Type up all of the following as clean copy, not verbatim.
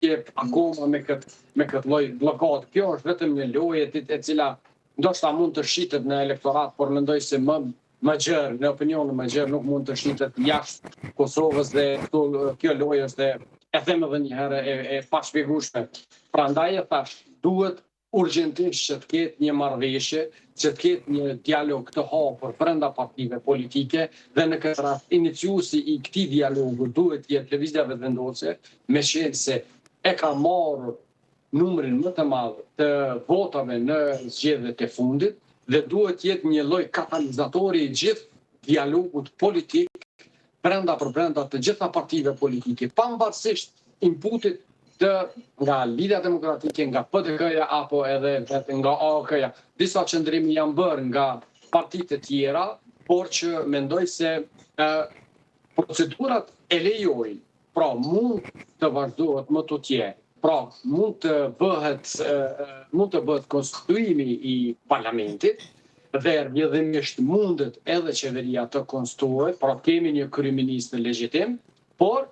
jep akoma me këtë lloj blokade. Kjo është vetëm një lojë e cila ndoshta mund të shitet në elektorat, por mendoj se më gjerë, në opinionin më gjerë nuk mund të shitet jashtë Kosovës dhe kjo lojë është e them edhe një herë e pashpjegueshme. Prandaj e thash, duhet urgjentisht që të ketë një marrëveshje, që të ketë një dialog të hapur brenda partive politike dhe në këtë rast iniciuesi i këtij dialogu duhet të jetë Lëvizja Vetëvendosje, me qenë se e ka marrë numrin më të madh të votave në zgjedhjet e fundit dhe duhet të jetë një lloj katalizatori i gjithë dialogut politik brenda të gjitha partive politike, pavarësisht inputit nga Lidhja Demokratike, nga PDK-ja apo edhe nga AK-ja. Disa qëndrimi janë bërë nga partitë të tjera, por që mendoj se procedurat e lejojnë, pra mund të vazhdohet më tutje, pra mund të bëhet konstituimi i parlamentit dhe rrjedhimisht mundet edhe qeveria të konstituohet, pra kemi një kryeminist legjitim, por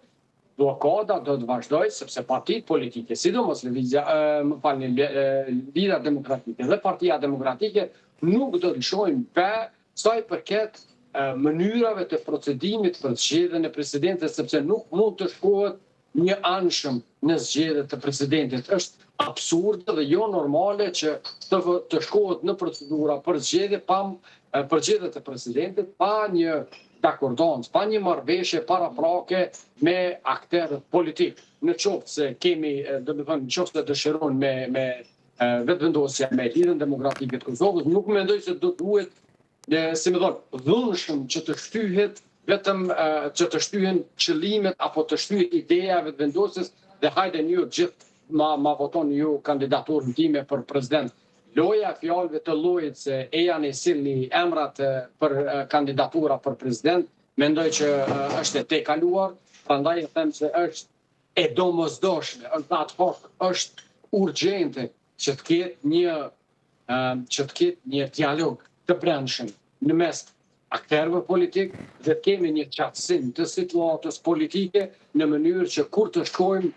blokada do të vazhdojë sepse partitë politike, sidomos Lidhja Demokratike dhe Partia Demokratike nuk do të lëshojnë pa sa i përket mënyrave të procedimit për zgjedhjen e presidentit, sepse nuk mund të shkohet një anshëm në zgjedhje të presidentit. Është absurde dhe jo normale që të shkohet në procedura për zgjedhje të presidentit pa një dakordons, pa një marrëveshje paraprake me aktorët politik. Në qoftë se kemi, domethënë, në qoftë se dëshirojnë me vetëvendosja me Lidhjen Demokratike të Kosovës, nuk mendoj se do duhet, si më thonë, dhunshëm që të shtyhet vetëm që të shtyhen qëllimet apo të shtyhet ideja vetëvendosjes dhe hajde ju gjithë ma votoni ju kandidaturën time për president. Loja fjalëve të llojit se e janë sillni emrat për kandidatura për president, mendoj që është e tejkaluar, prandaj e them se është e domosdoshme, është ad hoc, është urgjente që të ketë një dialog të brendshëm në mes aktorëve politik dhe të kemi një qartësim të situatës politike në mënyrë që kur të shkojmë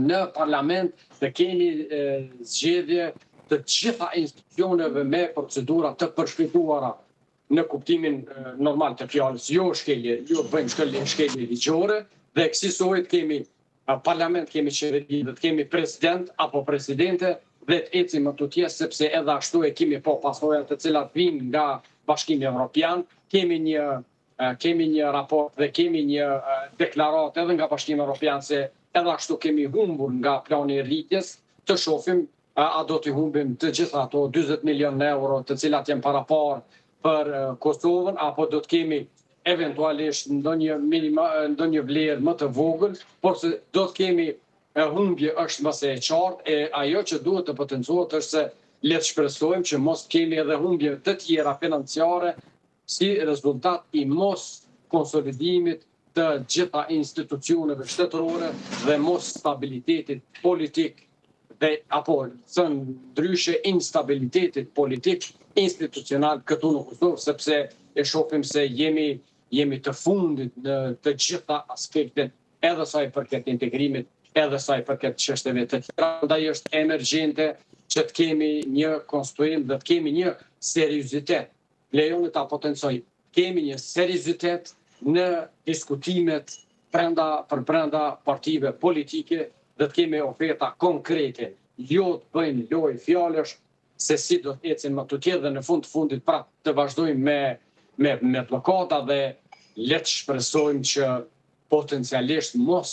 në parlament të kemi zgjedhje të gjitha institucioneve me procedura të përshkruara në kuptimin normal të fjalës, jo bëjmë shkelje ligjore dhe kësaj kemi parlament, kemi qeveri dhe kemi president apo presidente dhe të ecim më tutje sepse edhe ashtu e kemi pasojat të cilat vijnë nga Bashkimi Evropian, kemi një raport dhe kemi një deklaratë edhe nga Bashkimi Evropian se edhe ashtu kemi humbur nga plani i rritjes, të shohim a do t'i humbim të gjitha ato 40 milion euro të cilat janë paraparë për Kosovën, apo do të kemi eventualisht ndonjë vlerë më të vogël, por se do të kemi humbje është më së e qartë, e ajo që duhet të potencohet është se le të shpresojmë që mos kemi edhe humbje të tjera financiare si rezultat i mos konsolidimit të gjitha institucioneve shtetërore dhe mos stabilitetit politik dhe apo ndryshe instabilitetit politik institucional këtu në Kosovë, sepse e shohim se jemi të fundit në të gjitha aspektet, edhe sa i përket integrimit, edhe sa i përket çështjeve të tjera. Prandaj është emergjente që të kemi një konstituim dhe të kemi një seriozitet. Lejoni ta potencoj. Kemi një seriozitet në diskutimet brenda partive politike dhe të kemi oferta konkrete. Jo të bëjmë lojë fjalësh se si do të ecim më tutje dhe në fund të fundit pra të vazhdojmë me blokada dhe le të shpresojmë që potencialisht mos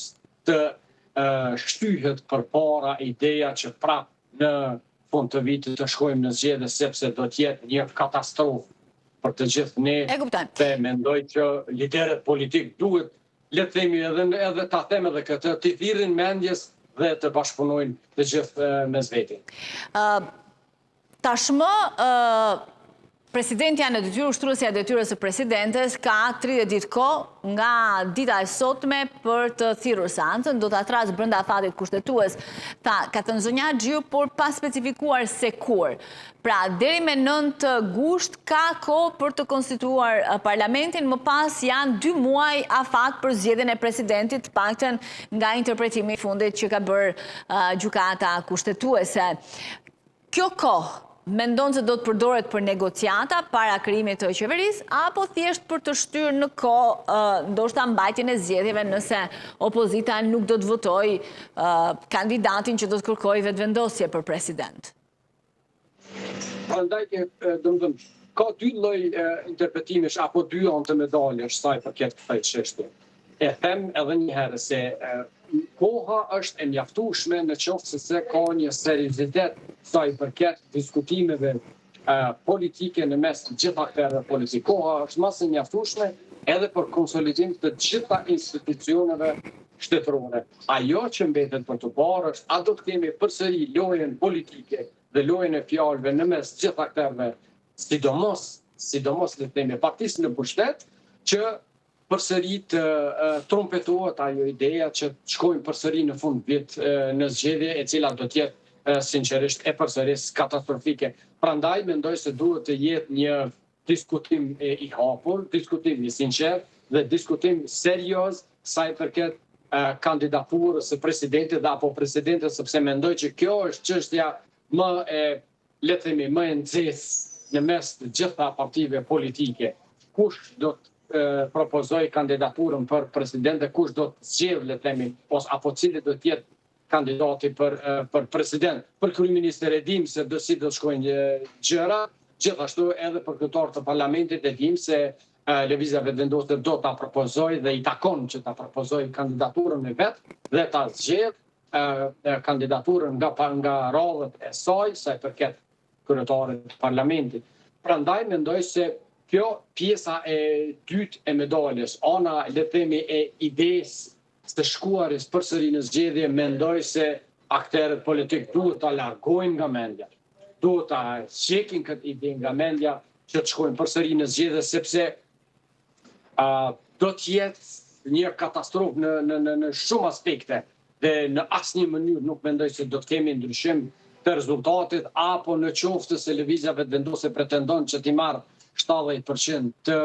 të shtyhet përpara ideja që prap në fund të vitit të shkojmë në zgjedhje sepse do të jetë një katastrofë për të gjithë ne. Dhe mendoj që liderët politik duhet, le të themi edhe ta them edhe këtë, të thirrin mendjes dhe të bashkëpunojnë të gjithë mes veti. Tashmë Presidentja në detyrë ushtruesja e detyrës së presidentes ka 30 ditë kohë nga dita e sotme për të thirrur seancën, do ta trazë brenda fatit kushtetues. Ka thënë zonja Xhiu, por pa specifikuar se kur. Pra, deri me 9 gusht ka kohë për të konstituar parlamentin, më pas janë 2 muaj afat për zgjedhjen e presidentit, paktën nga interpretimi i fundit që ka bërë gjykata kushtetuese. Kjo kohë mendon se do të përdoret për negociata para krijimit të qeverisë apo thjesht për të shtyrë në kohë ndoshta mbajtjen e zgjedhjeve nëse opozita nuk do të votojë kandidatin që do të kërkojë vetëvendosje për president? Prandaj domethënë ka 2 lloj interpretimesh apo 2 anë të medaljes sa i përket këtij çështje. E them edhe një herë se koha është e mjaftueshme në qoftë se ka një seriozitet sa i përket diskutimeve politike në mes të gjitha aktorëve politik. Koha është më së mjaftueshme edhe për konsolidim të gjitha institucioneve shtetërore. Ajo që mbetet për të parë është a do të kemi përsëri lojën politike dhe lojën e fjalëve në mes të gjitha aktorëve, sidomos le të themi partisë në pushtet, që përsëri të trumpetohet ajo ideja që të shkojmë përsëri në fund vit në zgjedhje e cila do të jetë sinqerisht e përsëris katastrofike. Prandaj mendoj se duhet të jetë një diskutim i hapur, diskutim i sinqert dhe diskutim serioz sa i përket kandidaturës së presidentit dhe apo presidentes, sepse mendoj që kjo është çështja më le të themi më e nxehtë në mes të gjitha partive politike. Kush do të propozoj kandidaturën për president dhe kush do të zgjedhë, le të themi, apo cili do të jetë kandidati për president. Për kryeministër e dim se si do të shkojnë gjëra, gjithashtu edhe për kryetar të parlamentit e dim se Lëvizja Vetëvendosur do ta propozoj dhe i takon që ta propozoj kandidaturën e vet dhe ta zgjedhë kandidaturën nga radhët e saj sa i përket kryetarit të parlamentit. Prandaj mendoj se kjo pjesa e dytë e medaljes, ana le të themi e idesë së shkuaris përsëri në zgjedhje, mendoj se aktorët politik duhet ta largojnë nga mendja. Duhet ta heqin këtë ide nga mendja që të shkojnë përsëri në zgjedhje, sepse do të jetë një katastrofë në shumë aspekte dhe në asnjë mënyrë nuk mendoj se do të kemi ndryshim të rezultatit apo në qoftë se Lëvizja Vetëvendosur pretendon që t'i marrë 70% të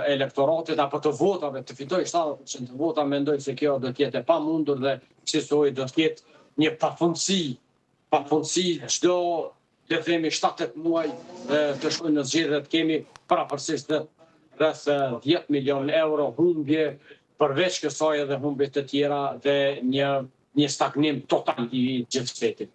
elektoratit apo të votave, të fitoj 70% të vota, mendoj se kjo do të jetë e pamundur dhe kësaj do të jetë një pafundësi çdo le të themi 7-8 muaj të shkojnë në zgjedhje të kemi parapërsisht rreth 10 milion euro humbje, përveç kësaj edhe humbje të tjera dhe një stagnim total i gjithë shtetit.